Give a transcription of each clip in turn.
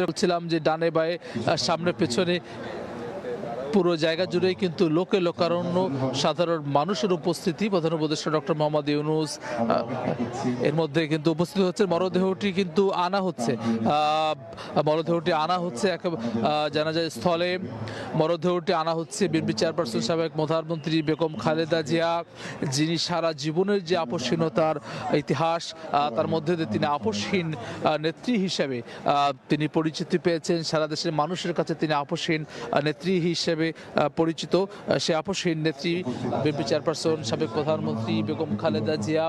বলছিলাম যে ডানে বায়ে সামনে পেছনে পুরো জায়গা জুড়েই কিন্তু লোকে লোকারণ্য, সাধারণ মানুষের উপস্থিতি। প্রধান উপদেষ্টা ডক্টর মোহাম্মদ ইউনূস এর মধ্যে কিন্তু উপস্থিত হচ্ছে। মরদেহটি কিন্তু আনা হচ্ছে, মরদেহটি আনা হচ্ছে জানাজার স্থলে। মরদেহটি আনা হচ্ছে বিএনপি চেয়ারপারসন সাবেক প্রধানমন্ত্রী বেগম খালেদা জিয়া, যিনি সারা জীবনের যে আপসহীনতার ইতিহাস, তার মধ্যে দিয়ে তিনি আপসহীন নেত্রী হিসেবে তিনি পরিচিতি পেয়েছেন। সারা দেশের মানুষের কাছে তিনি আপসহীন নেত্রী হিসেবে পরিচিত। সে আপসহীন নেত্রী বিএনপি চেয়ারপারসন সাবেক প্রধানমন্ত্রী বেগম খালেদা জিয়া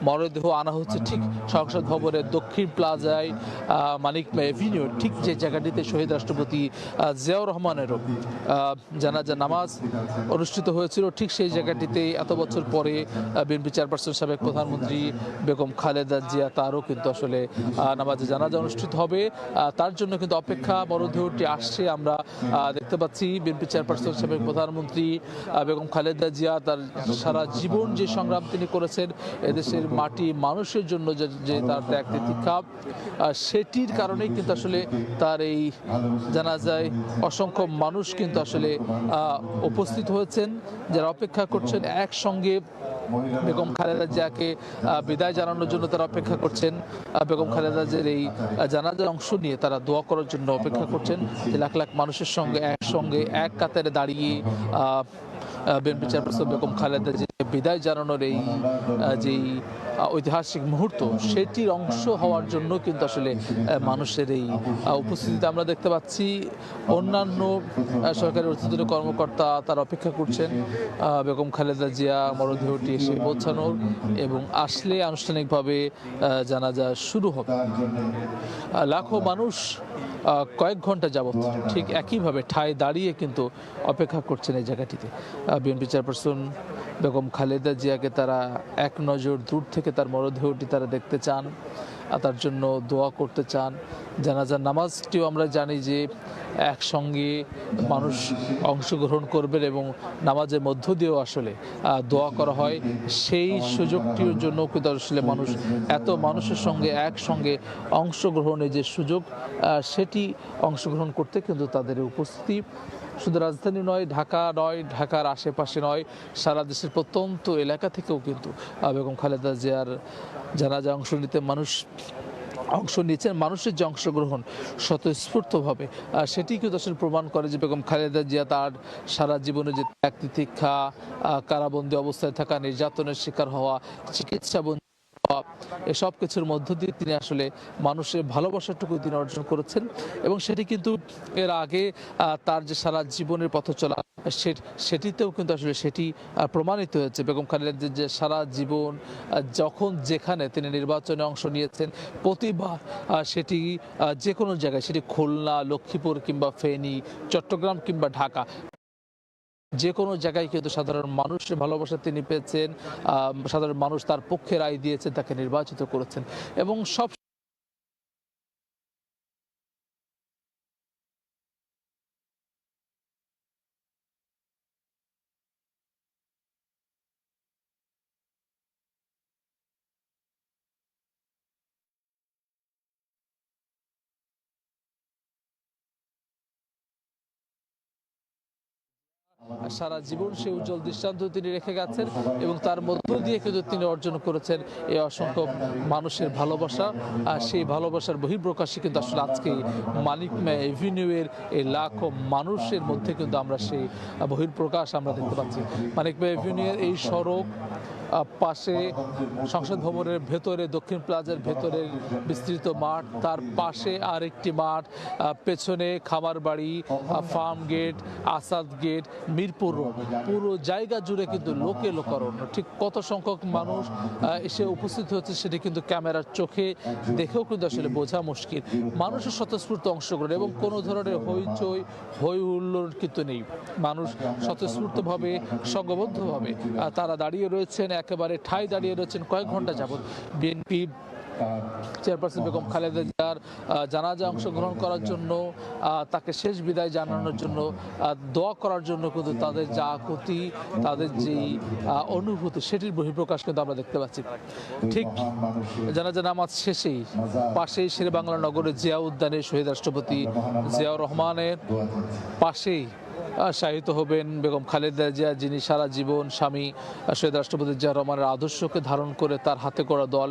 মরদেহ আনা হচ্ছে ঠিক সংসদ ভবনের দক্ষিণ প্লাজায়, মানিক মে এভিনিউ, ঠিক যে জায়গাটিতে শহীদ রাষ্ট্রপতি জিয়াউর রহমানেরও জানাজা নামাজ অনুষ্ঠিত হয়েছিল, ঠিক সেই জায়গাটিতে এত বছর পরে বিএনপি চেয়ারপারসন সাবেক প্রধানমন্ত্রী বেগম খালেদা জিয়া তারও কিন্তু আসলে নামাজে জানাজা অনুষ্ঠিত হবে। তার জন্য কিন্তু অপেক্ষা, মরদেহটি আসছে। আমরা দেখতে পাচ্ছি বিএনপি চেয়ারপারসন সাবেক প্রধানমন্ত্রী বেগম খালেদা জিয়া তার সারা জীবন যে সংগ্রাম তিনি করেছেন এদেশের মাটি মানুষের জন্য, যে তার ত্যাগ তিতিক্ষা, সেটির কারণেই কিন্তু আসলে তার এই জানাজায় অসংখ্য মানুষ কিন্তু আসলে উপস্থিত হয়েছেন, যারা অপেক্ষা করছেন একসঙ্গে বেগম খালেদা জিয়াকে বিদায় জানানোর জন্য। তারা অপেক্ষা করছেন বেগম খালেদা জিয়ার এই জানাজার অংশ নিয়ে তারা দোয়া করার জন্য অপেক্ষা করছেন। লাখ লাখ মানুষের সঙ্গে একসঙ্গে এক কাতারে দাঁড়িয়ে বিএনপি চেয়ারপারসন বেগম খালেদা জিয়াকে বিদায় জানানোর এই যেই ঐতিহাসিক মুহূর্ত, সেটির অংশ হওয়ার জন্য কিন্তু আসলে মানুষের এই উপস্থিতিতে আমরা দেখতে পাচ্ছি। অন্যান্য সরকারি ঊর্ধ্বতন কর্মকর্তা তারা অপেক্ষা করছেন বেগম খালেদা জিয়া মরদেহটি এসে পৌঁছানোর, এবং আসলে আনুষ্ঠানিকভাবে জানাজা শুরু হবে। লাখো মানুষ কয়েক ঘন্টা যাবত ঠিক একইভাবে ঠায় দাঁড়িয়ে কিন্তু অপেক্ষা করছেন এই জায়গাটিতে। বিএনপি চেয়ারপারসন বেগম খালেদা জিয়াকে তারা এক নজর দূর থেকে তার মরদেহটি তারা দেখতে চান, তার জন্য দোয়া করতে চান। জানাজার নামাজটিও আমরা জানি যে একসঙ্গে মানুষ অংশগ্রহণ করবেন এবং নামাজের মধ্য দিয়েও আসলে দোয়া করা হয়। সেই সুযোগটির জন্য কিন্তু আসলে মানুষ, এত মানুষের সঙ্গে একসঙ্গে অংশগ্রহণের যে সুযোগ, সেটি অংশগ্রহণ করতে কিন্তু তাদের উপস্থিতি শুধু রাজধানী নয়, ঢাকা নয়, ঢাকার আশেপাশে নয়, সারা দেশের প্রত্যন্ত এলাকা থেকেও কিন্তু বেগম খালেদা জিয়ার জানাজা অংশ নিতে অংশ নিয়েছেন। মানুষের যে অংশগ্রহণ স্বতঃস্ফূর্তভাবে, সেটি কিন্তু আসলে প্রমাণ করে যে বেগম খালেদা জিয়া তার সারা জীবনে যে ত্যাগ তিতিক্ষা, কারাবন্দী অবস্থায় থাকা, নির্যাতনের শিকার হওয়া, চিকিৎসা এসব কিছুর মধ্য দিয়ে তিনি আসলে মানুষের ভালোবাসাটুকু তিনি অর্জন করেছেন, এবং সেটি কিন্তু এর আগে তার যে সারা জীবনের পথ চলা সেটিতেও কিন্তু আসলে সেটি প্রমাণিত হয়েছে। বেগম খালেদা যে সারা জীবন যখন যেখানে তিনি নির্বাচনে অংশ নিয়েছেন, প্রতিবার সেটি যে কোনো জায়গায়, সেটি খুলনা, লক্ষ্মীপুর কিংবা ফেনী, চট্টগ্রাম কিংবা ঢাকা, যে কোনো জায়গায় কিন্তু সাধারণ মানুষের ভালোবাসা তিনি পেয়েছেন। সাধারণ মানুষ তার পক্ষে রায় দিয়েছেন, তাকে নির্বাচিত করেছেন, এবং সব সারা জীবন সে উজ্জ্বল দৃষ্টান্ত তিনি রেখে গেছেন, এবং তার মধ্য দিয়ে কিন্তু তিনি অর্জন করেছেন এই অসংখ্য মানুষের ভালোবাসা। আর সেই ভালোবাসার বহিঃপ্রকাশই কিন্তু আসলে আজকে মানিক মে এভিনিউয়ের এই লাখো মানুষের মধ্যে কিন্তু আমরা সেই বহিঃপ্রকাশ আমরা দেখতে পাচ্ছি। মানিক মে এভিনিউয়ের এই সড়ক পাশে সংসদ ভবনের ভেতরে, দক্ষিণ প্লাজার ভেতরের বিস্তৃত মাঠ, তার পাশে আরেকটি মাঠ, পেছনে খামার বাড়ি, ফার্ম গেট, আসাদ গেট, মিরপুর রোড, পুরো জায়গা জুড়ে কিন্তু লোকে লোকারণ্য। ঠিক কত সংখ্যক মানুষ এসে উপস্থিত হচ্ছে সেটি কিন্তু ক্যামেরার চোখে দেখেও কিন্তু আসলে বোঝা মুশকিল। মানুষের স্বতঃস্ফূর্ত অংশগ্রহণ এবং কোনো ধরনের হইচই হই হুল্লোড় কিন্তু নেই। মানুষ স্বতঃস্ফূর্তভাবে, সংঘবদ্ধভাবে তারা দাঁড়িয়ে রয়েছেন, একেবারে ঠায় দাঁড়িয়ে রয়েছেন কয়েক ঘন্টা যাবত। বিএনপি চেয়ারপারসন বেগম খালেদা জিয়ার জানাজা অংশগ্রহণ করার জন্য, তাকে শেষ বিদায় জানানোর জন্য, দোয়া করার জন্য কিন্তু তাদের যা আকুতি, তাদের যেই অনুভূতি, সেটির বহিঃপ্রকাশ কিন্তু আমরা দেখতে পাচ্ছি। ঠিক জানাজা নামাজ শেষেই পাশেই শেরেবাংলা নগরের জিয়া উদ্যানে শহীদ রাষ্ট্রপতি জিয়াউর রহমানের পাশেই শায়িত হবেন বেগম খালেদা জিয়া, যিনি সারা জীবন স্বামী শহীদ রাষ্ট্রপতি জিয়াউর রহমানের আদর্শকে ধারণ করে তার হাতে গড়া দল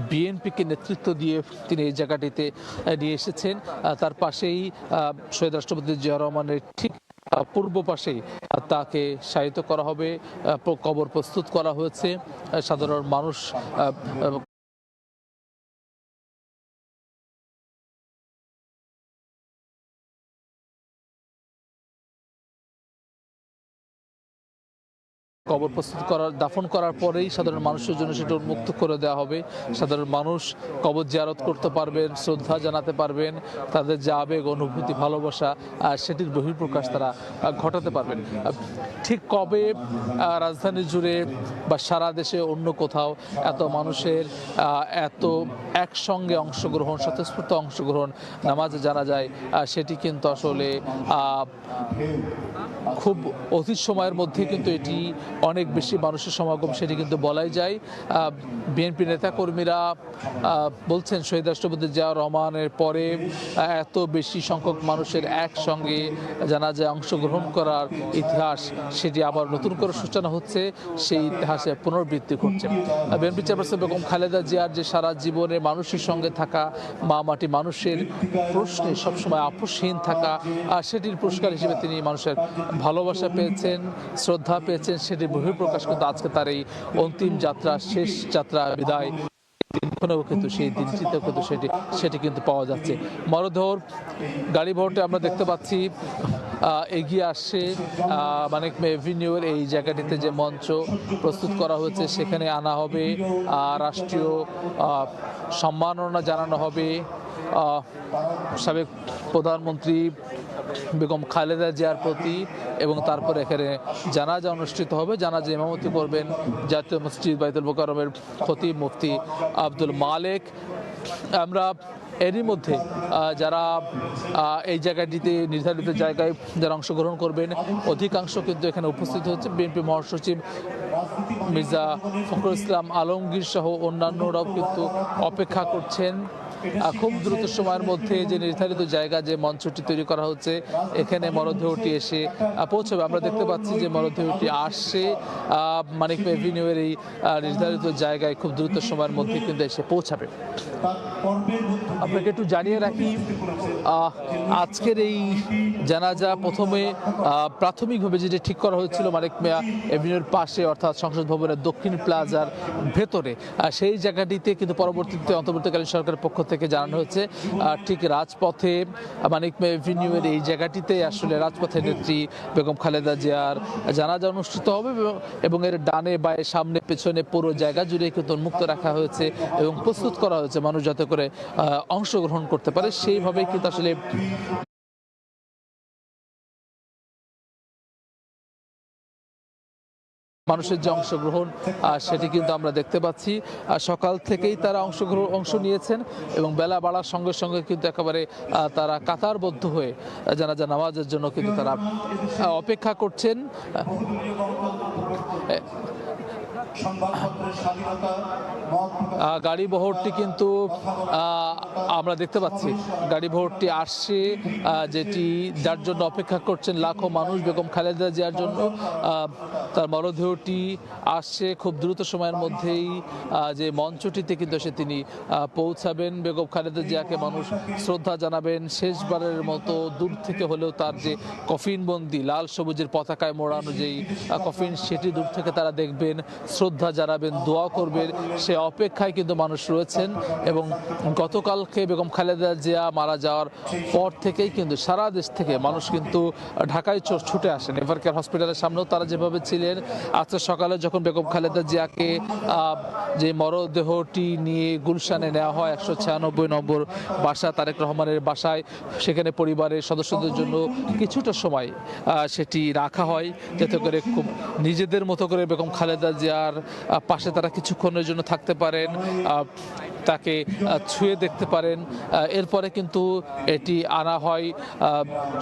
বিএনপিকে নেতৃত্ব দিয়ে তিনি এই জায়গাটিতে নিয়ে এসেছেন। তার পাশেই শহীদ রাষ্ট্রপতি জিয়াউর রহমানের ঠিক পূর্ব পাশেই তাকে শায়িত করা হবে, কবর প্রস্তুত করা হয়েছে। সাধারণ মানুষ কবর প্রস্তুত করার, দাফন করার পরেই সাধারণ মানুষের জন্য সেটা উন্মুক্ত করে দেওয়া হবে। সাধারণ মানুষ কবর জিয়ারত করতে পারবেন, শ্রদ্ধা জানাতে পারবেন, তাদের যে আবেগ, অনুভূতি, ভালোবাসা, সেটির বহিঃপ্রকাশ তারা ঘটাতে পারবেন। ঠিক কবে রাজধানী জুড়ে বা সারা দেশে অন্য কোথাও এত মানুষের এত একসঙ্গে অংশগ্রহণ, স্বতঃস্ফূর্ত অংশগ্রহণ নামাজে জানা যায়, সেটি কিন্তু আসলে খুব অতীত সময়ের মধ্যে কিন্তু এটি অনেক বেশি মানুষের সমাগম, সেটি কিন্তু বলাই যায়। বিএনপি নেতাকর্মীরা বলছেন শহীদ রাষ্ট্রপতি জিয়াউর রহমানের পরে এত বেশি সংখ্যক মানুষের একসঙ্গে জানাজায় অংশগ্রহণ করার ইতিহাস, সেটি আবার নতুন করে সূচনা হচ্ছে, সেই ইতিহাসে পুনরাবৃত্তি ঘটছে। বিএনপি চেয়ারপারসন বেগম খালেদা জিয়ার যে সারা জীবনে মানুষের সঙ্গে থাকা, মা মাটি মানুষের প্রশ্নে সবসময় আপোষহীন থাকা, সেটির পুরস্কার হিসেবে তিনি মানুষের ভালোবাসা পেয়েছেন, শ্রদ্ধা পেয়েছেন, সেটির বহিঃপ্রকাশ কিন্তু আজকে তার এই অন্তিম যাত্রা, শেষ যাত্রা, বিদায় দিনক্ষণেও কিন্তু সেই দিনটিতেও কিন্তু সেটি কিন্তু পাওয়া যাচ্ছে। মরদেহর গাড়ি ভোটে আমরা দেখতে পাচ্ছি এগিয়ে আসছে মানিক মে এভিনিউর এই জায়গাটিতে যে মঞ্চ প্রস্তুত করা হয়েছে, সেখানে আনা হবে, রাষ্ট্রীয় সম্মাননা জানানো হবে সাবেক প্রধানমন্ত্রী বেগম খালেদা জিয়ার প্রতি, এবং তারপর এখানে জানাজা অনুষ্ঠিত হবে। জানাজা ইমামতি করবেন জাতীয় মসজিদ বাইতুল মোকাররমের খতিব মুফতি আব্দুল মালেক। আমরা এরই মধ্যে যারা এই জায়গাটিতে নির্ধারিত জায়গায় যারা অংশগ্রহণ করবেন, অধিকাংশ কিন্তু এখানে উপস্থিত হচ্ছে। বিএনপি মহাসচিব মির্জা ফখরুল ইসলাম আলমগীর সহ অন্যান্যরাও কিন্তু অপেক্ষা করছেন খুব দ্রুত সময়ের মধ্যে যে নির্ধারিত জায়গা, যে মঞ্চটি তৈরি করা হচ্ছে, এখানে মরদেহটি এসে পৌঁছবে। আমরা দেখতে পাচ্ছি যে মরদেহটি আসছে মানিক মে এভিনিউয়ের এই নির্ধারিত জায়গায় খুব দ্রুত সময়ের মধ্যে কিন্তু এসে পৌঁছাবে। আপনাকে একটু জানিয়ে রাখি, আজকের এই জানাজা প্রথমে প্রাথমিকভাবে যেটি ঠিক করা হয়েছিল মানিক মে এভিনিউর পাশে, অর্থাৎ সংসদ ভবনের দক্ষিণ প্লাজার ভেতরে, সেই জায়গাটিতে কিন্তু পরবর্তীতে অন্তর্বর্তীকালীন সরকারের পক্ষ থেকে জানানো হয়েছে ঠিক রাজপথে মানিক মে এভিনিউয়ের এই জায়গাটিতে আসলে রাজপথের নেত্রী বেগম খালেদা জিয়ার জানাজা অনুষ্ঠিত হবে, এবং এর ডানে বায়ে সামনে পেছনে পুরো জায়গা জুড়ে কিন্তু উন্মুক্ত রাখা হয়েছে এবং প্রস্তুত করা হয়েছে মানুষ যাতে করে অংশগ্রহণ করতে পারে। সেইভাবেই কিন্তু আসলে মানুষের যে অংশগ্রহণ, সেটি কিন্তু আমরা দেখতে পাচ্ছি। সকাল থেকেই তারা অংশ নিয়েছেন এবং বেলা বাড়ার সঙ্গে সঙ্গে কিন্তু একেবারে তারা কাতারবদ্ধ হয়ে জানাজা নামাজের জন্য কিন্তু তারা অপেক্ষা করছেন। গাড়ি বহরটি কিন্তু আমরা দেখতে পাচ্ছি, গাড়ি বহরটি আসছে, যেটি যার জন্য অপেক্ষা করছেন লাখো মানুষ, বেগম খালেদা জিয়ার জন্য। তার মরদেহটি আসছে খুব দ্রুত সময়ের মধ্যেই, যে মঞ্চটিতে কিন্তু তিনি পৌঁছাবেন। বেগম খালেদা জিয়াকে মানুষ শ্রদ্ধা জানাবেন, শেষবারের মতো দূর থেকে হলেও তার যে কফিনবন্দি লাল সবুজের পতাকায় মোড়ানো যেই কফিন, সেটি দূর থেকে তারা দেখবেন, শ্রদ্ধা জানাবেন, দোয়া করবেন, সে অপেক্ষায় কিন্তু মানুষ রয়েছেন। এবং গতকালকে বেগম খালেদা জিয়া মারা যাওয়ার পর থেকেই কিন্তু সারা দেশ থেকে মানুষ কিন্তু ঢাকায় ছুটে আসেন। এভারকেয়ার হসপিটালের সামনেও তারা যেভাবে ছিলেন, আজকে সকালে যখন বেগম খালেদা জিয়াকে যে মরদেহটি নিয়ে গুলশানে নেওয়া হয় 196 নম্বর বাসা তারেক রহমানের বাসায়, সেখানে পরিবারের সদস্যদের জন্য কিছুটা সময় সেটি রাখা হয়, যাতে করে খুব নিজেদের মতো করে বেগম খালেদা জিয়ার পাশে তারা কিছুক্ষণের জন্য থাকতে পারেন। তাকে ছুঁয়ে দেখতে পারেন। এরপরে কিন্তু এটি আনা হয়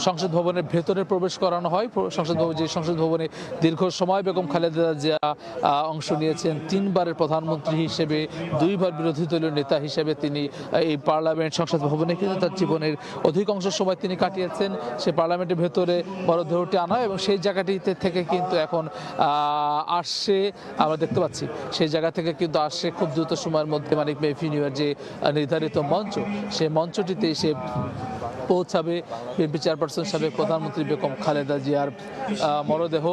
সংসদ ভবনের ভেতরে প্রবেশ করানো হয়। সংসদ ভবনে দীর্ঘ সময় বেগম খালেদা জিয়া অংশ নিয়েছেন। 3 বারের প্রধানমন্ত্রী হিসেবে, 2 বার বিরোধী দলীয় নেতা হিসেবে তিনি এই পার্লামেন্ট সংসদ ভবনে কিন্তু তার জীবনের অধিকাংশ সময় তিনি কাটিয়েছেন। সে পার্লামেন্টের ভেতরে মরদেহটি আনা হয় এবং সেই জায়গাটিতে থেকে কিন্তু এখন আসছে, আমরা দেখতে পাচ্ছি সেই জায়গা থেকে কিন্তু আসছে খুব দ্রুত সময়ের মধ্যে মানিক মে এভিনিউয়ের যে নির্ধারিত মঞ্চ, সেই মঞ্চটিতে এসে পৌঁছাবে বিএনপি চেয়ারপারসন সাবেক প্রধানমন্ত্রী বেগম খালেদা জিয়ার মরদেহ।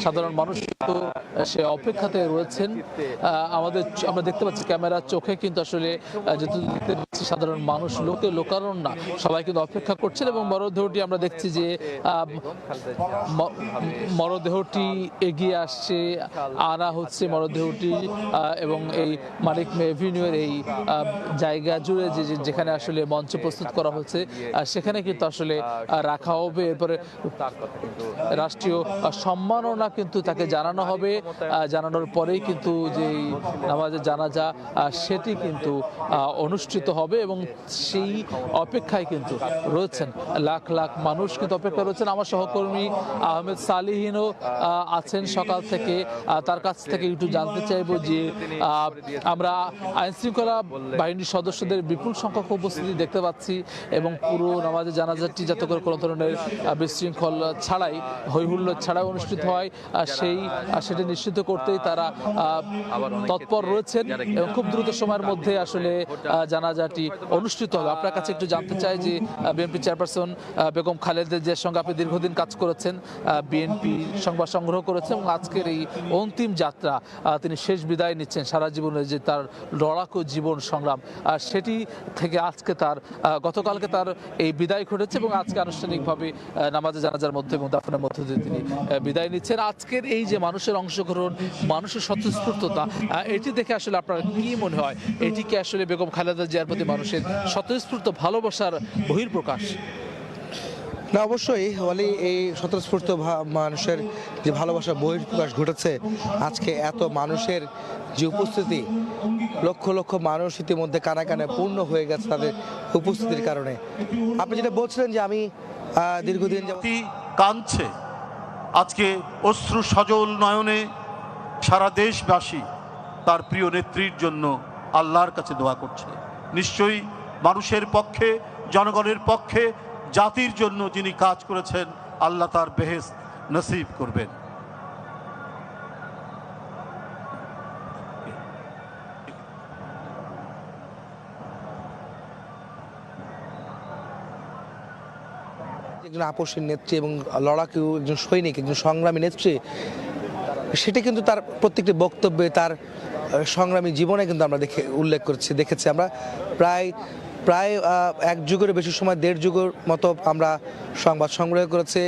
সাধারণ মানুষ কিন্তু সে অপেক্ষাতে রয়েছেন। আমরা দেখতে পাচ্ছি ক্যামেরার চোখে কিন্তু আসলে যেহেতু দেখতে পাচ্ছি সাধারণ মানুষ লোকারণ না, সবাই কিন্তু অপেক্ষা করছেন এবং মরদেহটি আমরা দেখছি যে মরদেহটি এগিয়ে আসছে, আনা হচ্ছে মরদেহটি এবং এই মানিক মে এভিনিউয়ের এই জায়গা জুড়ে যেখানে আসলে মঞ্চ প্রস্তুত করা হচ্ছে সেখানে কিন্তু আসলে রাখা হবে। এরপরে রাষ্ট্রীয় সম্মাননা কিন্তু তাকে জানানো হবে। জানানোর পরেই কিন্তু যে নামাজে জানাজা সেটি কিন্তু অনুষ্ঠিত হবে এবং সেই অপেক্ষায় কিন্তু রয়েছেন লাখ লাখ মানুষ কিন্তু অপেক্ষা রয়েছেন। আমার সহকর্মী আহমেদ সালিহিনও আছেন সকাল থেকে, তার কাছ থেকে একটু জানতে চাইবো যে আমরা আইনশৃঙ্খলা বাহিনীর সদস্যদের বিপুল সংখ্যক উপস্থিতি দেখতে পাচ্ছি এবং পুরো নামাজে জানাজাটি যাতে করে কোনো ধরনের বিশৃঙ্খল ছাড়াই, হৈহুল্লোড় ছাড়াই অনুষ্ঠিত হয় সেটি নিশ্চিত করতেই তারা তৎপর রয়েছেন এবং খুব দ্রুত সময়ের মধ্যে আসলে জানাজাটি অনুষ্ঠিত হবে। আপনার কাছে একটু জানতে চাই যে বিএনপি চেয়ারপারসন বেগম খালেদা জিয়ার সঙ্গে আপনি দীর্ঘদিন কাজ করেছেন, বিএনপি সংবাদ সংগ্রহ করেছেন এবং আজকের এই অন্তিম যাত্রা তিনি শেষ বিদায় নিচ্ছেন সারা জীবনের যে তার লড়াকু জীবন সংগ্রাম, সেটি থেকে আজকে তার গতকালকে তার এই বিদায় ঘটেছে এবং আজকে আনুষ্ঠানিকভাবে নামাজে জানাজার মধ্যে এবং দাফনের মধ্যে দিয়ে তিনি বিদায় নিচ্ছেন। আজকের এই যে মানুষের অংশগ্রহণ, মানুষের স্বতঃস্ফূর্ততা, এটি দেখে আসলে আপনার কি মনে হয়? এটি কি আসলে বেগম খালেদা জিয়ার প্রতি মানুষের স্বতঃস্ফূর্ত ভালোবাসার বহিঃপ্রকাশ? না, অবশ্যই ওয়ালি, এই স্বতঃস্ফূর্ত মানুষের যে ভালোবাসার বহিঃপ্রকাশ ঘটেছে আজকে এত মানুষের যে উপস্থিতি, লক্ষ লক্ষ মানুষ ইতিমধ্যে কানে কানে পূর্ণ হয়ে গেছে তাদের উপস্থিতির কারণে। আপনি যেটা বলছিলেন যে আমি দীর্ঘদিন কাঁদছে, আজকে অশ্রু সজল নয়নে সারা দেশবাসী তার প্রিয় নেত্রীর জন্য আল্লাহর কাছে দোয়া করছে। নিশ্চয়ই মানুষের পক্ষে, জনগণের পক্ষে, জাতির জন্য যিনি কাজ করেছেন আল্লাহ তার বেহেশত নসিব করবেন। একজন আপসী নেত্রী এবং লড়াকু একজন সৈনিক, একজন সংগ্রামী নেত্রী, সেটা কিন্তু তার প্রত্যেকটি বক্তব্যে, তার সংগ্রামী জীবনে কিন্তু আমরা উল্লেখ দেখেছি আমরা প্রায় এক যুগের বেশি সময়, 1.5 যুগের মতো আমরা সংবাদ সংগ্রহ করেছে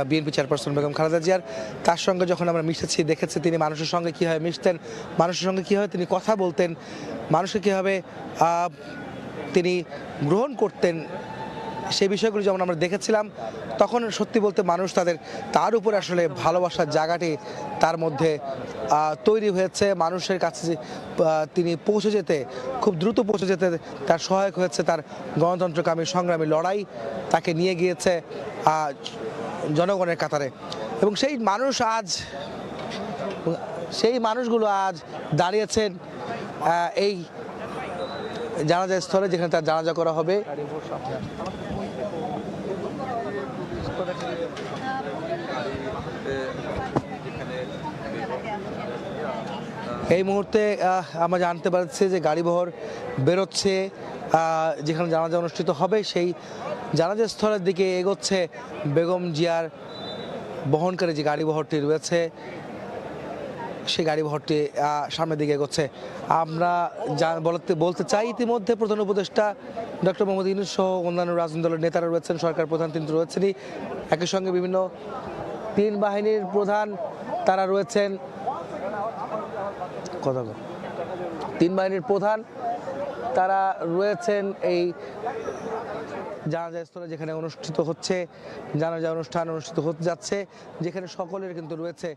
বিএনপি চেয়ারপারসন বেগম খালেদা জিয়ার। তার সঙ্গে যখন আমরা মিশেছি, দেখেছি তিনি মানুষের সঙ্গে কীভাবে মিশতেন, মানুষের সঙ্গে কীভাবে তিনি কথা বলতেন, মানুষকে কীভাবে তিনি গ্রহণ করতেন, সেই বিষয়গুলো যেমন আমরা দেখেছিলাম, তখন সত্যি বলতে মানুষ তার উপরে আসলে ভালোবাসার জায়গাটি তার মধ্যে তৈরি হয়েছে। মানুষের কাছে তিনি খুব দ্রুত পৌঁছে যেতে তার সহায়ক হয়েছে তার গণতন্ত্রকামী সংগ্রামী লড়াই, তাকে নিয়ে গিয়েছে জনগণের কাতারে। এবং সেই মানুষগুলো আজ দাঁড়িয়েছেন এই জানাজা স্থলে, যেখানে তার জানাজা করা হবে। এই মুহূর্তে আমরা জানতে পারছি যে গাড়িবহর বেরোচ্ছে, যেখানে জানাজা অনুষ্ঠিত হবে সেই জানাজা স্থলের দিকে এগোচ্ছে বেগম জিয়ার বহনকারী যে গাড়িবহরটি রয়েছে, সেই গাড়িবহরটি সামনের দিকে এগোচ্ছে। আমরা বলতে চাই ইতিমধ্যে প্রধান উপদেষ্টা ডক্টর মোহাম্মদ ইউনূস সহ অন্যান্য রাজনৈতিক দলের নেতারা রয়েছেন, সরকার প্রধান তিনি রয়েছেনই, একই সঙ্গে বিভিন্ন 3 বাহিনীর প্রধান তারা রয়েছেন, 3 বাহিনীর প্রধান তারা রয়েছেন এই জানাজা স্থলে, যেখানে অনুষ্ঠিত হচ্ছে জানাজা অনুষ্ঠান অনুষ্ঠিত হতে যাচ্ছে, যেখানে সকলের কিন্তু রয়েছে।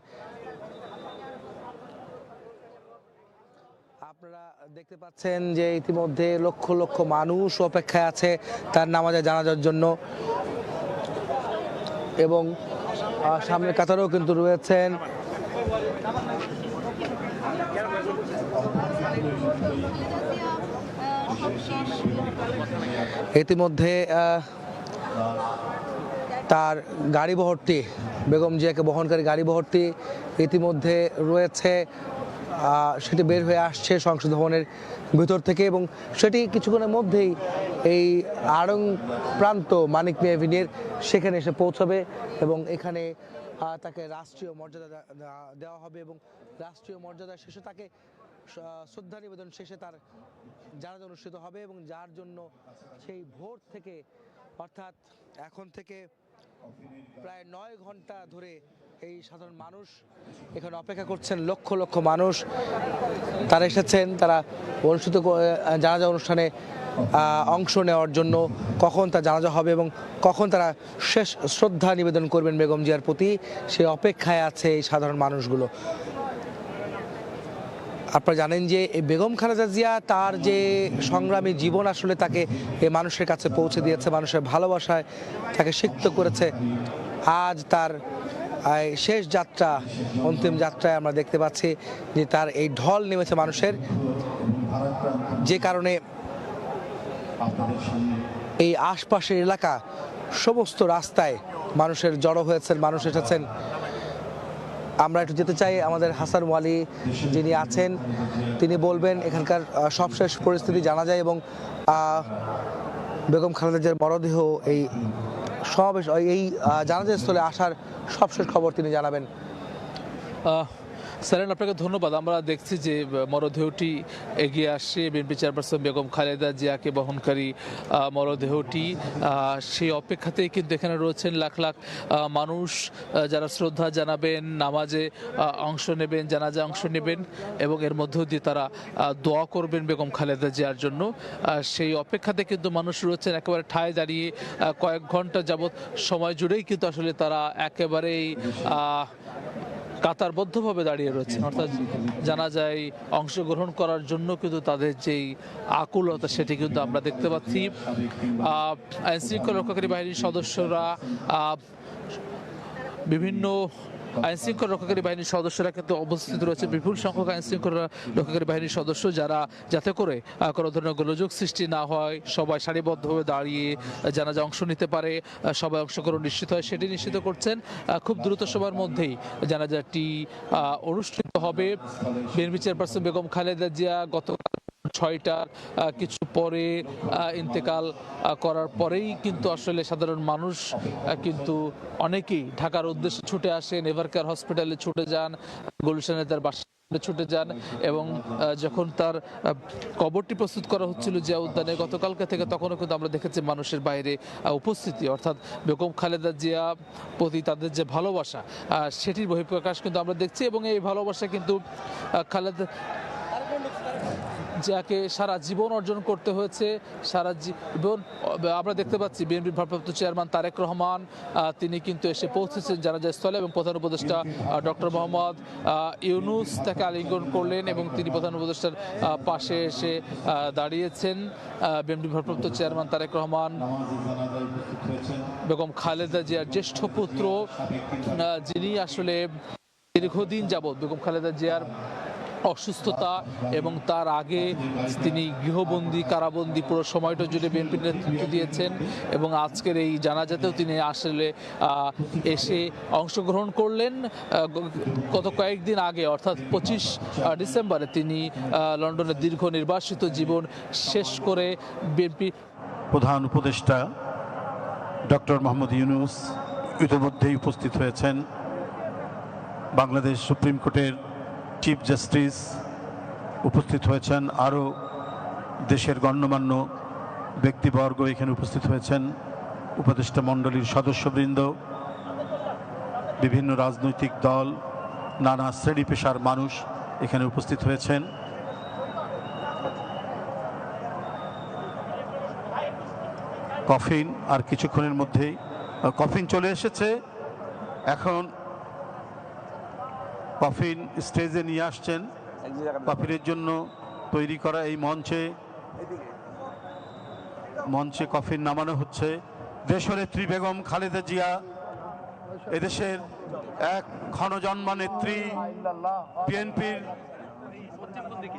আপনারা দেখতে পাচ্ছেন যে ইতিমধ্যে লক্ষ লক্ষ মানুষ অপেক্ষায় আছে তার নামাজে জানাজার জন্য, এবং সামনের কাতারেও কিন্তু রয়েছেন। ইতিমধ্যে তার গাড়ি বহরটি, বেগম জিয়াকে বহনকারী গাড়ি বহরটি ইতিমধ্যে রয়েছে, সেটি বের হয়ে আসছে সংসদ ভবনের ভিতর থেকে, এবং সেটি কিছুক্ষণের মধ্যেই এই আড়ং প্রান্ত মানিক মিয়া এভিনিউর সেখানে এসে পৌঁছাবে, এবং এখানে তাকে রাষ্ট্রীয় মর্যাদা দেওয়া হবে, এবং রাষ্ট্রীয় মর্যাদা শেষে তাকে শ্রদ্ধা নিবেদন শেষে তার জানাজা অনুষ্ঠিত হবে, এবং যার জন্য সেই ভোর থেকে অর্থাৎ এখন থেকে প্রায় 9 ঘন্টা ধরে এই সাধারণ মানুষ এখানে অপেক্ষা করছেন। লক্ষ লক্ষ মানুষ তারা এসেছেন, তারা অনুষ্ঠিত জানাজা অনুষ্ঠানে অংশ নেওয়ার জন্য। কখন তা জানাজা হবে এবং কখন তারা শেষ শ্রদ্ধা নিবেদন করবেন বেগম জিয়ার প্রতি, সে অপেক্ষায় আছে এই সাধারণ মানুষগুলো। আপনারা জানেন যে এই বেগম খালেদা জিয়া তার যে সংগ্রামী জীবন আসলে তাকে এই মানুষের কাছে পৌঁছে দিয়েছে, মানুষের ভালোবাসায় তাকে সিক্ত করেছে। আজ তার শেষ যাত্রা, অন্তিম যাত্রায় আমরা দেখতে পাচ্ছি যে তার এই ঢল নেমেছে মানুষের, যে কারণে এই আশপাশের এলাকা সমস্ত রাস্তায় মানুষের জড়ো হয়েছেন, মানুষ এসেছেন। আমরা একটু যেতে চাই আমাদের হাসান ওয়ালি যিনি আছেন, তিনি বলবেন এখানকার সবশেষ পরিস্থিতি জানা যায়, এবং বেগম খালেদা জিয়ার মরদেহ এই সমাবেশ এই জানাজা স্থলে আসার সবশেষ খবর তিনি জানাবেন। স্যারেন, আপনাকে ধন্যবাদ। আমরা দেখছি যে মরদেহটি এগিয়ে আসছে, বিএনপি চেয়ারপারসন বেগম খালেদা জিয়াকে বহনকারী মরদেহটি, সেই অপেক্ষাতেই কিন্তু এখানে রয়েছেন লাখ লাখ মানুষ, যারা শ্রদ্ধা জানাবেন, নামাজে অংশ নেবেন, জানাজা অংশ নেবেন, এবং এর মধ্য দিয়ে তারা দোয়া করবেন বেগম খালেদা জিয়ার জন্য। সেই অপেক্ষাতে কিন্তু মানুষ রয়েছেন একেবারে ঠায় দাঁড়িয়ে, কয়েক ঘন্টা যাবৎ সময় জুড়েই কিন্তু আসলে তারা একেবারেই কাতারবদ্ধভাবে দাঁড়িয়ে রয়েছে, অর্থাৎ জানাজায় অংশগ্রহণ করার জন্য কিন্তু তাদের যেই আকুলতা সেটি কিন্তু আমরা দেখতে পাচ্ছি। আইনশৃঙ্খলা রক্ষাকারী বাহিনীর সদস্যরা, বিভিন্ন আইনশৃঙ্খলা রক্ষাকারী বাহিনীর সদস্যরা কিন্তু উপস্থিত রয়েছে, বিপুল সংখ্যক আইনশৃঙ্খলা রক্ষাকারী বাহিনীর সদস্য, যারা যাতে করে কোনো ধরনের গোলযোগ সৃষ্টি না হয়, সবাই সারিবদ্ধভাবে দাঁড়িয়ে জানাজা অংশ নিতে পারে, সবাই অংশগ্রহণ নিশ্চিত হয় সেটি নিশ্চিত করছেন। খুব দ্রুত সময়ের মধ্যেই জানাজাটি অনুষ্ঠিত হবে। বিএনপি চেয়ারপারসন বেগম খালেদা জিয়া গতকাল 6টার কিছু পরে ইন্তেকাল করার পরেই কিন্তু আসলে সাধারণ মানুষ কিন্তু অনেকেই ঢাকার উদ্দেশ্যে ছুটে আসেন, এভারকেয়ার হসপিটালে ছুটে যান, গুলশানে তার বাসা ছুটে যান, এবং যখন তার কবরটি প্রস্তুত করা হচ্ছিল জিয়া উদ্যানে গতকালকে থেকে, তখনও কিন্তু আমরা দেখেছি মানুষের বাইরে উপস্থিতি, অর্থাৎ বেগম খালেদা জিয়া প্রতি তাদের যে ভালোবাসা সেটির বহিঃপ্রকাশ কিন্তু আমরা দেখছি। এবং এই ভালোবাসা কিন্তু খালেদা যাকে সারা জীবন অর্জন করতে হয়েছে, সারা জীবন আমরা দেখতে পাচ্ছি বিএনপির ভারপ্রাপ্ত চেয়ারম্যান তারেক রহমান তিনি কিন্তু এসে পৌঁছেছেন জানাজা স্থলে, এবং প্রধান উপদেষ্টা ডক্টর মোহাম্মদ ইউনূস তাকে আলিঙ্গন করলেন, এবং তিনি প্রধান উপদেষ্টার পাশে এসে দাঁড়িয়েছেন। বিএনপির ভারপ্রাপ্ত চেয়ারম্যান তারেক রহমান বেগম খালেদা জিয়ার জ্যেষ্ঠ পুত্র, যিনি আসলে দীর্ঘদিন যাবৎ বেগম খালেদা জিয়ার অসুস্থতা এবং তার আগে তিনি গৃহবন্দী, কারাবন্দী পুরো সময়টা জুড়ে বিএনপির নেতৃত্ব দিয়েছেন, এবং আজকের এই জানাজাতেও তিনি আসলে এসে অংশগ্রহণ করলেন। গত কয়েকদিন আগে অর্থাৎ 25 ডিসেম্বরে তিনি লন্ডনের দীর্ঘ নির্বাসিত জীবন শেষ করে বিএনপি প্রধান উপদেষ্টা ডক্টর মোহাম্মদ ইউনূস ইতিমধ্যেই উপস্থিত হয়েছেন। বাংলাদেশ সুপ্রিম কোর্টের চিফ জাস্টিস উপস্থিত হয়েছেন, আরও দেশের গণ্যমান্য ব্যক্তিবর্গ এখানে উপস্থিত হয়েছেন, উপদেষ্টা মণ্ডলীর সদস্যবৃন্দ, বিভিন্ন রাজনৈতিক দল, নানা শ্রেণী পেশার মানুষ এখানে উপস্থিত হয়েছেন। কফিন আর কিছুক্ষণের মধ্যেই কফিন চলে এসেছে, এখন কফিন স্টেজে নিয়ে আসছেন। কফিনের জন্য তৈরি করা এই মঞ্চে কফিন নামানো হচ্ছে। দেশনেত্রী বেগম খালেদা জিয়া এদেশের এক ক্ষণজন্মা নেত্রী, বিএনপির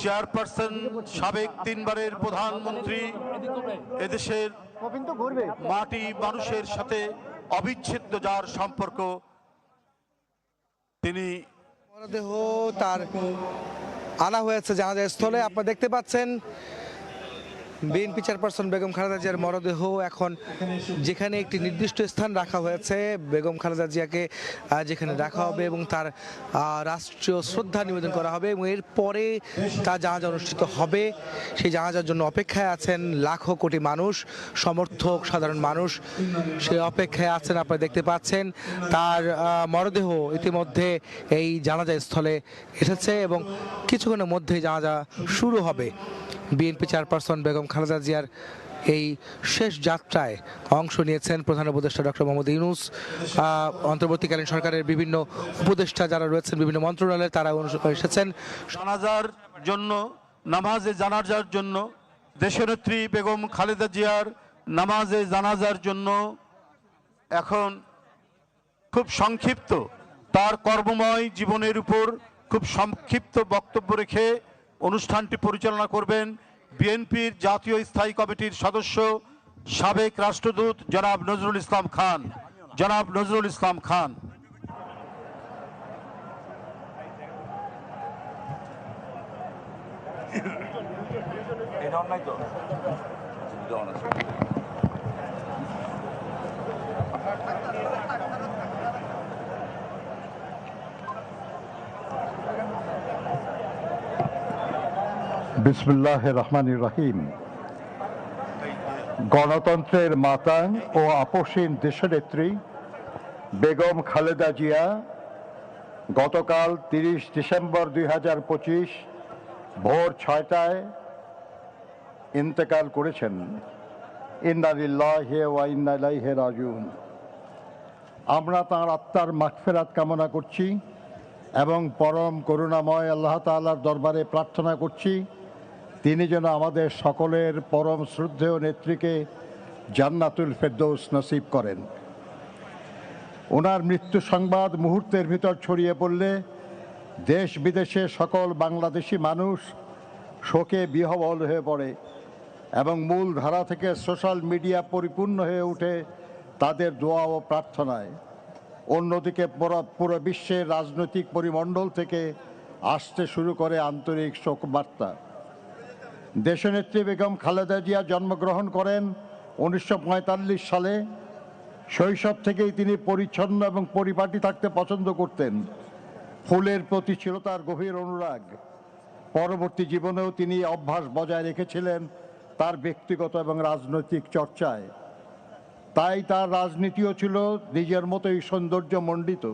চেয়ারপারসন, সাবেক 3 বারের প্রধানমন্ত্রী, এদেশের মাটি মানুষের সাথে অবিচ্ছেদ্য যার সম্পর্ক, তিনি মরদেহ তার আনা হয়েছে জানাজা স্থলে। আপনারা দেখতে পাচ্ছেন বিএনপি চেয়ারপারসন বেগম খালেদা জিয়ার মরদেহ এখন যেখানে একটি নির্দিষ্ট স্থান রাখা হয়েছে, বেগম খালেদা জিয়াকে যেখানে রাখা হবে এবং তার রাষ্ট্রীয় শ্রদ্ধা নিবেদন করা হবে এবং এরপরে তার জানাজা অনুষ্ঠিত হবে। সেই জানাজার জন্য অপেক্ষায় আছেন লাখো কোটি মানুষ, সমর্থক, সাধারণ মানুষ সেই অপেক্ষায় আছেন। আপনারা দেখতে পাচ্ছেন তার মরদেহ ইতিমধ্যে এই জানাজা স্থলে এসেছে এবং কিছুক্ষণের মধ্যেই জানাজা শুরু হবে। বিএনপি চেয়ারপারসন বেগম খালেদা জিয়ার এই শেষ যাত্রায় অংশ নিয়েছেন প্রধান উপদেষ্টা ডক্টর মোহাম্মদ ইউনূস, অন্তর্বর্তীকালীন সরকারের বিভিন্ন উপদেষ্টা যারা রয়েছেন বিভিন্ন মন্ত্রণালয়ে তারা এসেছেন। নামাজে জানাজার জন্য দেশনেত্রী বেগম খালেদা জিয়ার নামাজে জানাজার জন্য এখন খুব সংক্ষিপ্ত তার কর্মময় জীবনের উপর খুব সংক্ষিপ্ত বক্তব্য রেখে অনুষ্ঠানটি পরিচালনা করবেন বিএনপির জাতীয় স্থায়ী কমিটির সদস্য, সাবেক রাষ্ট্রদূত জনাব নজরুল ইসলাম খান। বিসমিল্লাহির রহমানির রহিম। গণতন্ত্রের মাতা ও আপসীন দেশনেত্রী বেগম খালেদা জিয়া গতকাল 30 ডিসেম্বর 2025 ভোর 6টায় ইন্তেকাল করেছেন। ইন্না লিল্লাহি ওয়া ইন্না ইলাইহি রাজিউন। আমরা তাঁর আত্মার মাগফিরাত কামনা করছি এবং পরম করুণাময় আল্লাহ তাআলার দরবারে প্রার্থনা করছি তিনি যেন আমাদের সকলের পরম শ্রদ্ধেয় নেত্রীকে জান্নাতুল ফেরদৌস নসিব করেন। ওনার মৃত্যু সংবাদ মুহূর্তের ভিতর ছড়িয়ে পড়লে দেশ বিদেশে সকল বাংলাদেশি মানুষ শোকে বিহ্বল হয়ে পড়ে এবং মূল ধারা থেকে সোশ্যাল মিডিয়া পরিপূর্ণ হয়ে ওঠে তাদের দোয়া ও প্রার্থনায়। অন্যদিকে পুরো বিশ্বের রাজনৈতিক পরিমণ্ডল থেকে আসতে শুরু করে আন্তরিক শোক বার্তা। দেশনেত্রী বেগম খালেদা জিয়া জন্মগ্রহণ করেন 1945 সালে। শৈশব থেকেই তিনি পরিচ্ছন্ন এবং পরিপাটি থাকতে পছন্দ করতেন। ফুলের প্রতি ছিল তার গভীর অনুরাগ। পরবর্তী জীবনেও তিনি অভ্যাস বজায় রেখেছিলেন তার ব্যক্তিগত এবং রাজনৈতিক চর্চায়। তাই তার রাজনীতিও ছিল নিজের মতোই সৌন্দর্যমণ্ডিত।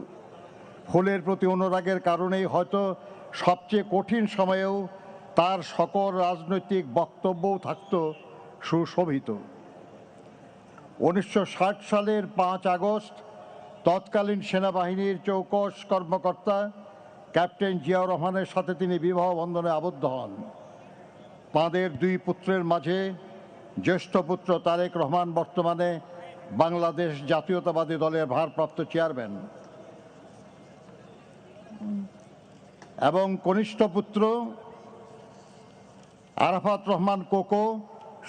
ফুলের প্রতি অনুরাগের কারণেই হয়তো সবচেয়ে কঠিন সময়েও তার সকল রাজনৈতিক বক্তব্যও থাকত সুশোভিত। 1960 সালের 5 আগস্ট তৎকালীন সেনাবাহিনীর চৌকস কর্মকর্তা ক্যাপ্টেন জিয়াউর রহমানের সাথে তিনি বিবাহ বন্ধনে আবদ্ধ হন। তাঁদের 2 পুত্রের মাঝে জ্যেষ্ঠ পুত্র তারেক রহমান বর্তমানে বাংলাদেশ জাতীয়তাবাদী দলের ভারপ্রাপ্ত চেয়ারম্যান এবং কনিষ্ঠ পুত্র আরাফাত রহমান কোকো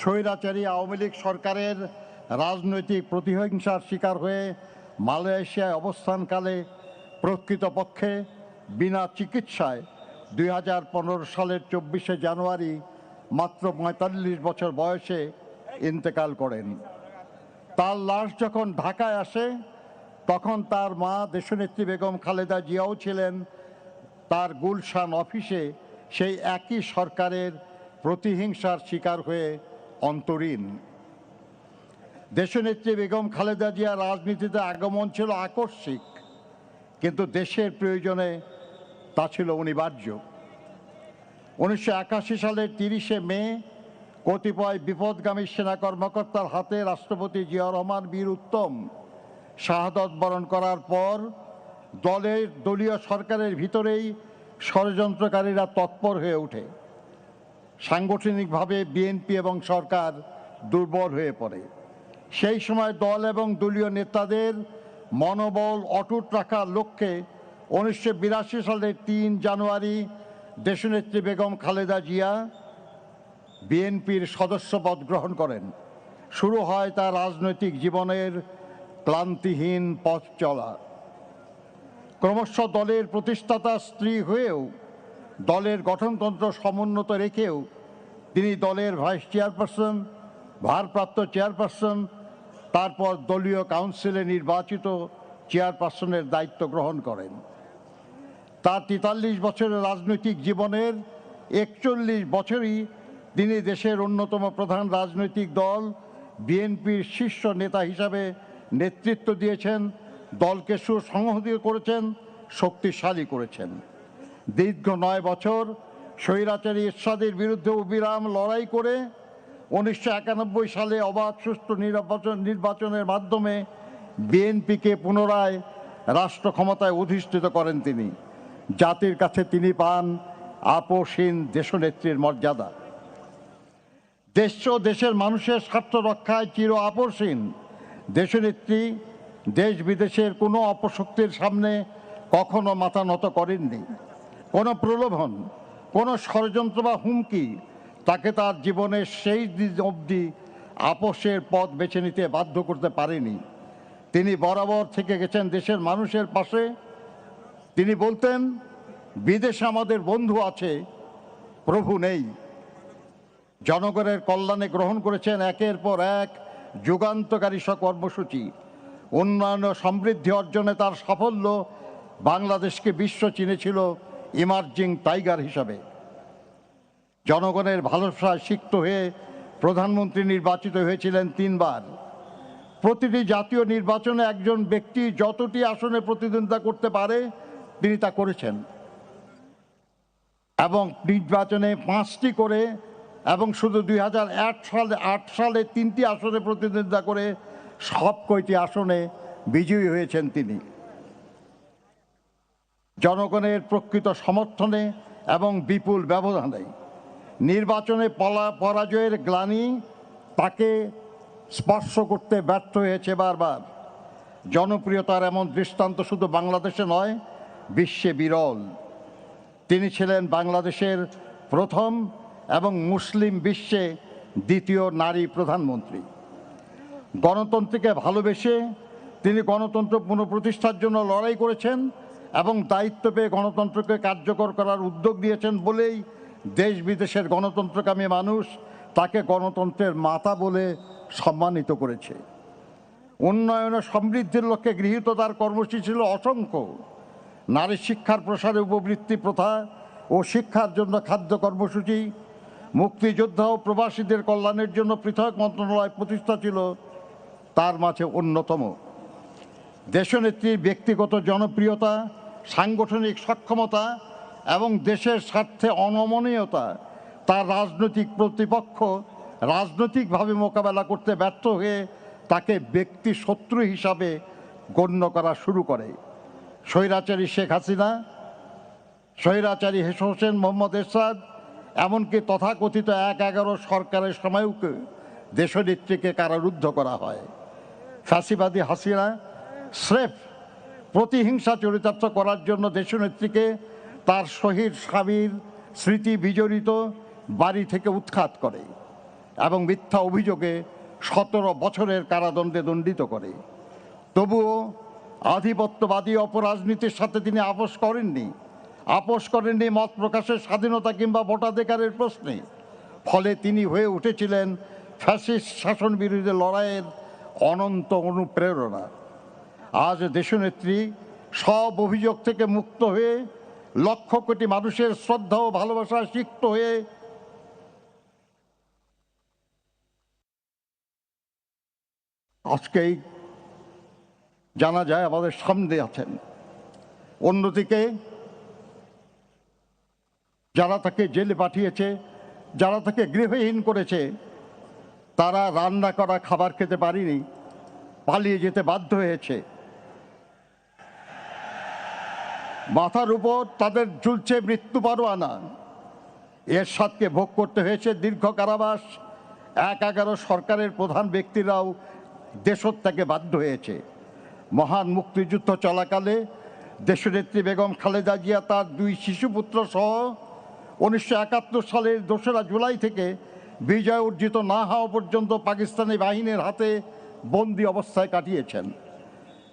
স্বৈরাচারী আওয়ামী লীগ সরকারের রাজনৈতিক প্রতিহিংসার শিকার হয়ে মালয়েশিয়ায় অবস্থানকালে প্রকৃতপক্ষে বিনা চিকিৎসায় 2015 সালের 24শে জানুয়ারি মাত্র 45 বছর বয়সে ইন্তেকাল করেন। তার লাশ যখন ঢাকায় আসে তখন তার মা দেশনেত্রী বেগম খালেদা জিয়াও ছিলেন তার গুলশান অফিসে সেই একই সরকারের প্রতিহিংসার শিকার হয়ে অন্তরীণ। দেশনেত্রী বেগম খালেদা জিয়া রাজনীতিতে আগমন ছিল আকস্মিক, কিন্তু দেশের প্রয়োজনে তা ছিল অনিবার্য। 1981 সালের 30শে মে কতিপয় বিপদগামী সেনা কর্মকর্তার হাতে রাষ্ট্রপতি জিয়াউর রহমান বীর উত্তম শাহাদত বরণ করার পর দলীয় সরকারের ভিতরেই ষড়যন্ত্রকারীরা তৎপর হয়ে ওঠে। সাংগঠনিকভাবে বিএনপি এবং সরকার দুর্বল হয়ে পড়ে। সেই সময় দল এবং দলীয় নেতাদের মনোবল অটুট রাখার লক্ষ্যে 1982 সালের 3 জানুয়ারি দেশনেত্রী বেগম খালেদা জিয়া বিএনপির সদস্যপদ গ্রহণ করেন। শুরু হয় তার রাজনৈতিক জীবনের ক্লান্তিহীন পথ চলা। ক্রমশ দলের প্রতিষ্ঠাতা স্ত্রী হয়েও, দলের গঠনতন্ত্র সমুন্নত রেখেও তিনি দলের ভাইস চেয়ারপারসন, ভারপ্রাপ্ত চেয়ারপারসন, তারপর দলীয় কাউন্সিলে নির্বাচিত চেয়ারপারসনের দায়িত্ব গ্রহণ করেন। তার 43 বছরের রাজনৈতিক জীবনের 41 বছরই তিনি দেশের অন্যতম প্রধান রাজনৈতিক দল বিএনপির শীর্ষ নেতা হিসাবে নেতৃত্ব দিয়েছেন, দলকে সুসংহত করেছেন, শক্তিশালী করেছেন। দীর্ঘ 9 বছর স্বৈরাচারী এরশাদের বিরুদ্ধে অবিরাম লড়াই করে 1991 সালে অবাধ সুষ্ঠু নির্বাচনের মাধ্যমে বিএনপিকে পুনরায় রাষ্ট্র ক্ষমতায় অধিষ্ঠিত করেন তিনি। জাতির কাছে তিনি পান আপোষহীন দেশনেত্রীর মর্যাদা। দেশ ও দেশের মানুষের স্বার্থ রক্ষায় চির আপোষহীন দেশনেত্রী দেশ বিদেশের কোনো অপশক্তির সামনে কখনো মাথা নত করেননি। কোনো প্রলোভন, কোনো ষড়যন্ত্র বা হুমকি তাকে তার জীবনের শেষ দিন অবধি আপোষের পথ বেছে নিতে বাধ্য করতে পারেনি। তিনি বরাবর থেকে গেছেন দেশের মানুষের পাশে। তিনি বলতেন, বিদেশে আমাদের বন্ধু আছে, প্রভু নেই। জনগণের কল্যাণে গ্রহণ করেছেন একের পর এক যুগান্তকারী সব কর্মসূচি। উন্নয়ন ও সমৃদ্ধি অর্জনে তার সাফল্য বাংলাদেশকে বিশ্ব চিনেছিল ইমার্জিং টাইগার হিসাবে। জনগণের ভালোবাসায় সিক্ত হয়ে প্রধানমন্ত্রী নির্বাচিত হয়েছিলেন 3 বার। প্রতিটি জাতীয় নির্বাচনে একজন ব্যক্তি যতটি আসনে প্রতিদ্বন্দ্বিতা করতে পারে তিনি তা করেছেন, এবং নির্বাচনে 5টি করে, এবং শুধু 2008 সালে 3টি আসনে প্রতিদ্বন্দ্বিতা করে সব কয়টি আসনে বিজয়ী হয়েছেন তিনি। জনগণের প্রকৃত সমর্থনে এবং বিপুল ব্যবধানে নির্বাচনে পরাজয়ের গ্লানি তাকে স্পর্শ করতে ব্যর্থ হয়েছে বারবার। জনপ্রিয়তার এমন দৃষ্টান্ত শুধু বাংলাদেশে নয়, বিশ্বে বিরল। তিনি ছিলেন বাংলাদেশের প্রথম এবং মুসলিম বিশ্বে দ্বিতীয় নারী প্রধানমন্ত্রী। গণতন্ত্রকে ভালোবেসে তিনি গণতন্ত্র পুনঃপ্রতিষ্ঠার জন্য লড়াই করেছেন এবং দায়িত্ব পেয়ে গণতন্ত্রকে কার্যকর করার উদ্যোগ দিয়েছেন বলেই দেশ বিদেশের গণতন্ত্রকামী মানুষ তাকে গণতন্ত্রের মাতা বলে সম্মানিত করেছে। উন্নয়ন ও সমৃদ্ধির লক্ষ্যে গৃহীত তার কর্মসূচি ছিল অসংখ্য। নারী শিক্ষার প্রসারে উপবৃত্তি প্রথা ও শিক্ষার জন্য খাদ্য কর্মসূচি, মুক্তিযোদ্ধা ও প্রবাসীদের কল্যাণের জন্য পৃথক মন্ত্রণালয় প্রতিষ্ঠা ছিল তার মাঝে অন্যতম। দেশনেত্রীর ব্যক্তিগত জনপ্রিয়তা, সাংগঠনিক সক্ষমতা এবং দেশের স্বার্থে অনমনীয়তা তার রাজনৈতিক প্রতিপক্ষ রাজনৈতিকভাবে মোকাবেলা করতে ব্যর্থ হয়ে তাকে ব্যক্তি শত্রু হিসাবে গণ্য করা শুরু করে। স্বৈরাচারী শেখ হাসিনা, স্বৈরাচারী হোসেন মোহাম্মদ এরশাদ, এমনকি তথাকথিত 1/11 সরকারের সময়ও দেশনেত্রীকে কারারুদ্ধ করা হয়। ফ্যাসিবাদী হাসিনা স্রেফ প্রতিহিংসা চরিতার্থ করার জন্য দেশনেত্রীকে তার শহীদ স্বামীর স্মৃতি বিজড়িত বাড়ি থেকে উৎখাত করে এবং মিথ্যা অভিযোগে 17 বছরের কারাদণ্ডে দণ্ডিত করে। তবুও আধিপত্যবাদী অপরাজনীতির সাথে তিনি আপোষ করেননি মত প্রকাশের স্বাধীনতা কিংবা ভোটাধিকারের প্রশ্নে। ফলে তিনি হয়ে উঠেছিলেন ফ্যাসিস্ট শাসন বিরোধী লড়াইয়ের অনন্ত অনুপ্রেরণা। আজ দেশনেত্রী সব অভিযোগ থেকে মুক্ত হয়ে লক্ষ কোটি মানুষের শ্রদ্ধা ও ভালোবাসায় সিক্ত হয়ে আজকেই জানা যায় আমাদের সামনে আছেন। অন্যদিকে যারা তাকে জেলে পাঠিয়েছে, যারা তাকে গৃহহীন করেছে, তারা রান্না করা খাবার খেতে পারেনি, পালিয়ে যেতে বাধ্য হয়েছে। মাথার উপর তাদের ঝুলছে মৃত্যু পরোয়ানা। এরশাদকে ভোগ করতে হয়েছে দীর্ঘ কারাবাস। 11 সরকারের প্রধান ব্যক্তিরাও দেশত্যাগে বাধ্য হয়েছে। মহান মুক্তিযুদ্ধ চলাকালে দেশনেত্রী বেগম খালেদা জিয়া তার 2 শিশুপুত্র সহ 1971 সালের 2রা জুলাই থেকে বিজয় অর্জিত না হওয়া পর্যন্ত পাকিস্তানি বাহিনীর হাতে বন্দি অবস্থায় কাটিয়েছেন।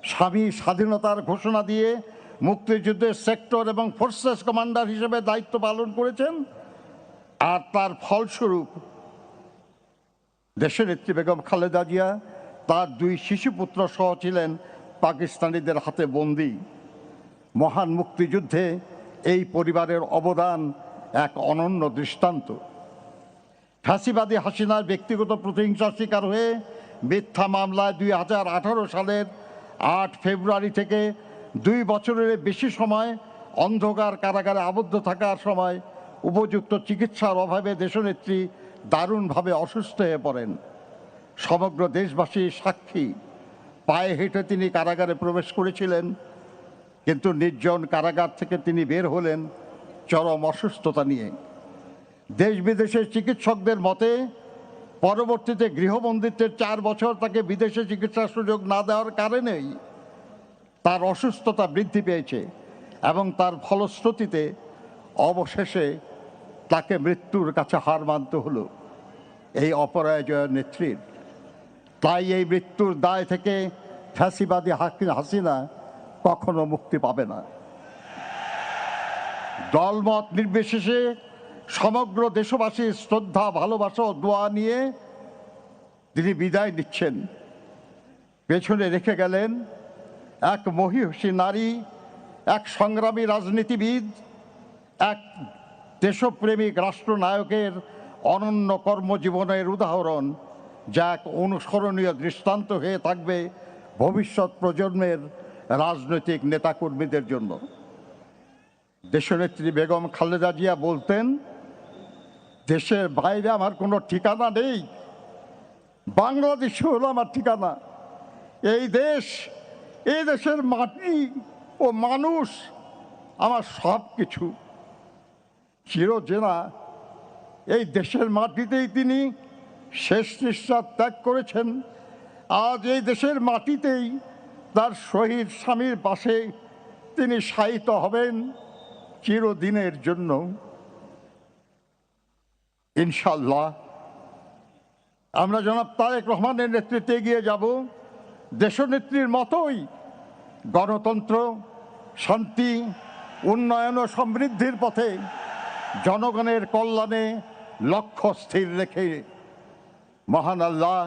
স্বামী স্বাধীনতার ঘোষণা দিয়ে মুক্তিযুদ্ধের সেক্টর এবং ফোর্সেস কমান্ডার হিসেবে দায়িত্ব পালন করেছেন। আর তার ফলস্বরূপ দেশনেত্রী বেগম খালেদা জিয়া তার 2 শিশুপুত্র সহ ছিলেন পাকিস্তানিদের হাতে বন্দী। মহান মুক্তিযুদ্ধে এই পরিবারের অবদান এক অনন্য দৃষ্টান্ত। ফ্যাসিবাদী হাসিনার ব্যক্তিগত প্রতিহিংসার শিকার হয়ে মিথ্যা মামলায় 2018 সালের 8 ফেব্রুয়ারি থেকে 2 বছরের বেশি সময় অন্ধকার কারাগারে আবদ্ধ থাকার সময় উপযুক্ত চিকিৎসার অভাবে দেশনেত্রী দারুণভাবে অসুস্থ হয়ে পড়েন। সমগ্র দেশবাসী সাক্ষী। পায়ে হেঁটে তিনি কারাগারে প্রবেশ করেছিলেন, কিন্তু নির্জন কারাগার থেকে তিনি বের হলেন চরম অসুস্থতা নিয়ে। দেশ বিদেশের চিকিৎসকদের মতে পরবর্তীতে গৃহবন্দিত্বের 4 বছর তাকে বিদেশে চিকিৎসার সুযোগ না দেওয়ার কারণেই তার অসুস্থতা বৃদ্ধি পেয়েছে এবং তার ফলশ্রুতিতে অবশেষে তাকে মৃত্যুর কাছে হার মানতে হলো এই অপরাজয় নেত্রীর। তাই এই মৃত্যুর দায় থেকে ফ্যাসিবাদী হাসিনা কখনো মুক্তি পাবে না। দলমত নির্বিশেষে সমগ্র দেশবাসীর শ্রদ্ধা, ভালোবাসা ও দোয়া নিয়ে তিনি বিদায় নিচ্ছেন। পেছনে রেখে গেলেন এক মহিষী নারী, এক সংগ্রামী রাজনীতিবিদ, এক দেশপ্রেমিক রাষ্ট্রনায়কের অনন্য কর্মজীবনের উদাহরণ, যা এক অনুসরণীয় দৃষ্টান্ত হয়ে থাকবে ভবিষ্যৎ প্রজন্মের রাজনৈতিক নেতাকর্মীদের জন্য। দেশনেত্রী বেগম খালেদা জিয়া বলতেন, দেশের বাইরে আমার কোনো ঠিকানা নেই, বাংলাদেশে হলো আমার ঠিকানা। এই দেশ, এই দেশের মাটি ও মানুষ আমার সব কিছু। চিরচেনা এই দেশের মাটিতেই তিনি শেষ নিঃশ্বাস ত্যাগ করেছেন। আজ এই দেশের মাটিতেই তার শহীদ স্বামীর পাশে তিনি শায়িত হবেন চিরদিনের জন্য ইনশাল্লাহ। আমরা জনাব তারেক রহমানের নেতৃত্বে এগিয়ে যাব দেশনেত্রীর মতোই গণতন্ত্র, শান্তি, উন্নয়ন ও সমৃদ্ধির পথে জনগণের কল্যাণে লক্ষ্য স্থির রেখে। মহান আল্লাহ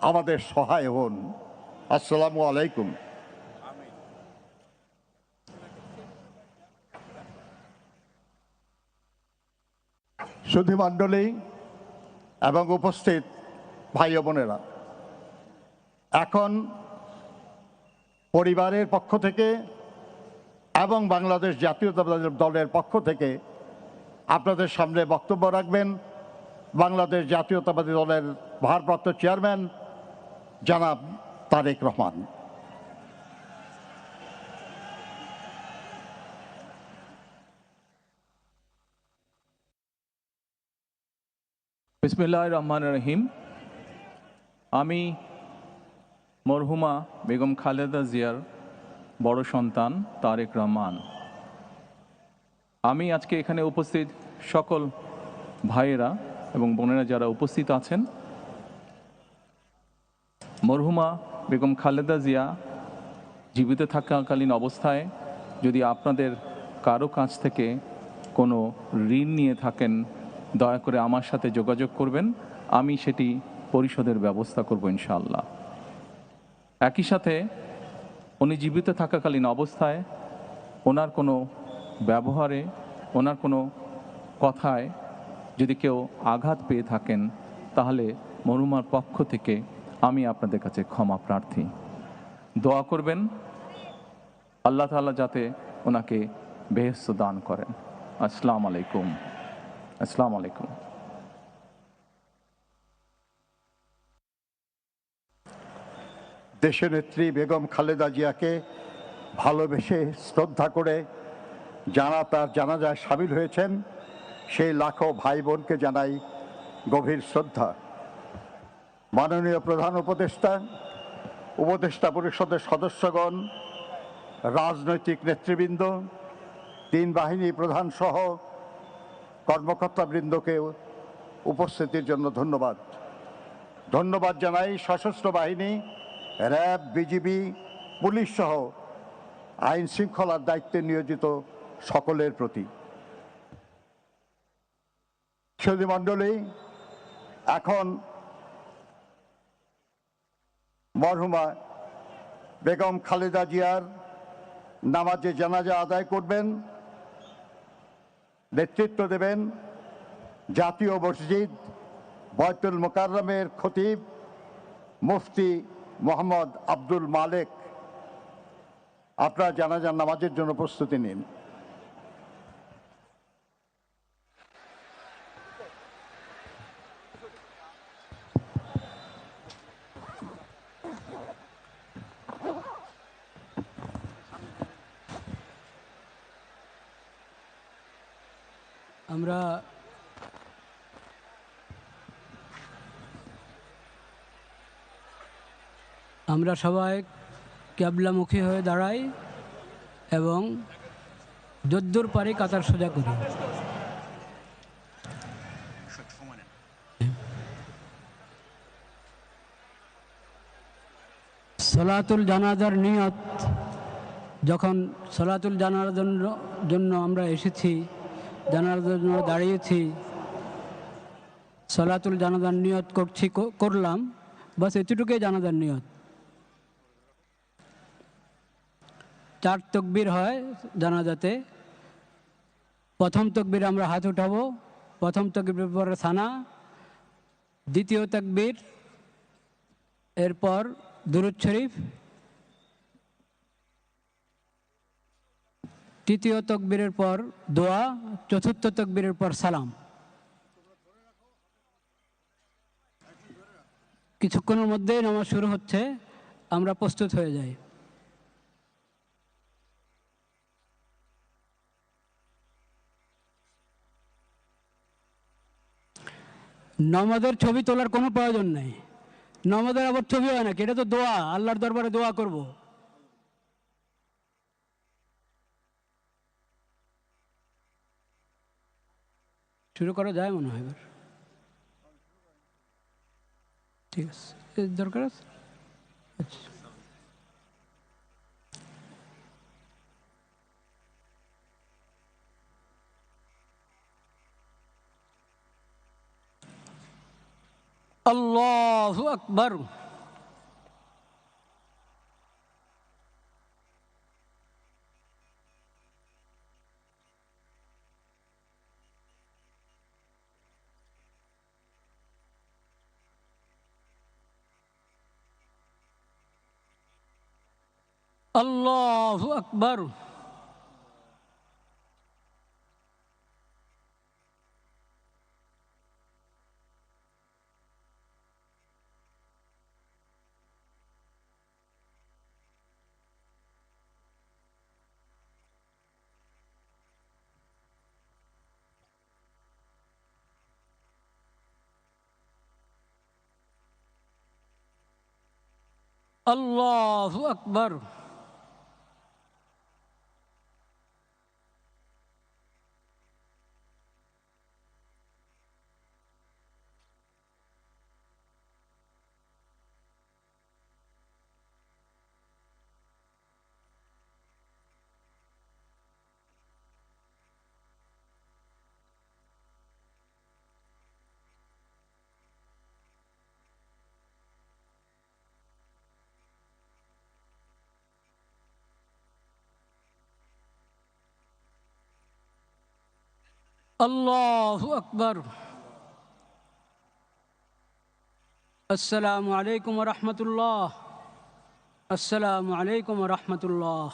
আমাদের সহায় হন। আসসালামু আলাইকুম। সুধীমণ্ডলী এবং উপস্থিত ভাই ও বোনেরা, এখন পরিবারের পক্ষ থেকে এবং বাংলাদেশ জাতীয়তাবাদী দলের পক্ষ থেকে আপনাদের সামনে বক্তব্য রাখবেন বাংলাদেশ জাতীয়তাবাদী দলের ভারপ্রাপ্ত চেয়ারম্যান জনাব তারেক রহমান। বিসমিল্লাহির রহমানির রহিম। আমি মরহুমা বেগম খালেদা জিয়ার বড় সন্তান তারেক রহমান। আমি আজকে এখানে উপস্থিত সকল ভাইয়েরা এবং বোনেরা যারা উপস্থিত আছেন, মরহুমা বেগম খালেদা জিয়া জীবিত থাকাকালীন অবস্থায় যদি আপনাদের কারো কাছ থেকে কোনো ঋণ নিয়ে থাকেন, দয়া করে আমার সাথে যোগাযোগ করবেন, আমি সেটি পরিশোধের ব্যবস্থা করব ইনশাআল্লাহ। একই সাথে উনি জীবিত থাকাকালীন অবস্থায় ওনার কোনো ব্যবহারে, ওনার কোনো কথায় যদি কেউ আঘাত পেয়ে থাকেন, তাহলে মরহুমার পক্ষ থেকে আমি আপনাদের কাছে ক্ষমা প্রার্থী। দোয়া করবেন আল্লাহ তাআলা যাতে ওনাকে বেহেশত দান করেন। আসসালামু আলাইকুম। আসসালামু আলাইকুম। দেশনেত্রী বেগম খালেদা জিয়াকে ভালোবেসে শ্রদ্ধা করে যারা তার জানাজায় সামিল হয়েছেন, সেই লাখো ভাই বোনকে জানাই গভীর শ্রদ্ধা। মাননীয় প্রধান উপদেষ্টা, উপদেষ্টা পরিষদের সদস্যগণ, রাজনৈতিক নেতৃবৃন্দ, তিন বাহিনী প্রধান সহ কর্মকর্তাবৃন্দকে উপস্থিতির জন্য ধন্যবাদ। ধন্যবাদ জানাই সশস্ত্র বাহিনী, র্যাব, বিজিবি, পুলিশ সহ আইন শৃঙ্খলার দায়িত্বে নিয়োজিত সকলের প্রতি। সুধী মণ্ডলী, এখন মরহুমা বেগম খালেদা জিয়ার নামাজে জানাজা আদায় করবেন, নেতৃত্ব দেবেন জাতীয় মসজিদ বয়তুল মোকাররমের খতিব মুফতি মোহাম্মদ আব্দুল মালেক। আপনারা জানাজার নামাজের জন্য প্রস্তুতি নিন। আমরা সবাই ক্যাবলামুখী হয়ে দাঁড়াই এবং যদ্দূর পারি কাতার সোজা করি। সলাতুল জানাজার নিয়ত, যখন সলাতুল জানাজার জন্য আমরা এসেছি, জানাজার জন্য দাঁড়িয়েছি, সলাতুল জানাজার নিয়ত করলাম, বাস এতটুকুই জানাজার নিয়ত। 4 তকবীর হয় জানাজাতে। প্রথম তকবীর আমরা হাত উঠাবো, প্রথম তকবীর পরে সানা, দ্বিতীয় তকবীর এরপর দুরূদ শরীফ, তৃতীয় তকবীরের পর দোয়া, চতুর্থ তকবীরের পর সালাম। কিছুক্ষণের মধ্যেই নামাজ শুরু হচ্ছে, আমরা প্রস্তুত হয়ে যাই। নামাজের ছবি তোলার কোনো প্রয়োজন নেই। নামাজের আবার ছবি হয় নাকি? এটা তো দোয়া, আল্লাহর দরবারে দোয়া করব। শুরু করা যায় মনে হয় এবার। ঠিক আছে, দরকার আছে। আচ্ছা, আল্লাহু আকবার। আল্লাহু আকবার। আল্লাহু আকবার। আল্লাহু আকবার। আসসালামু আলাইকুম ওয়া রাহমাতুল্লাহ। আসসালামু আলাইকুম ওয়া রাহমাতুল্লাহ।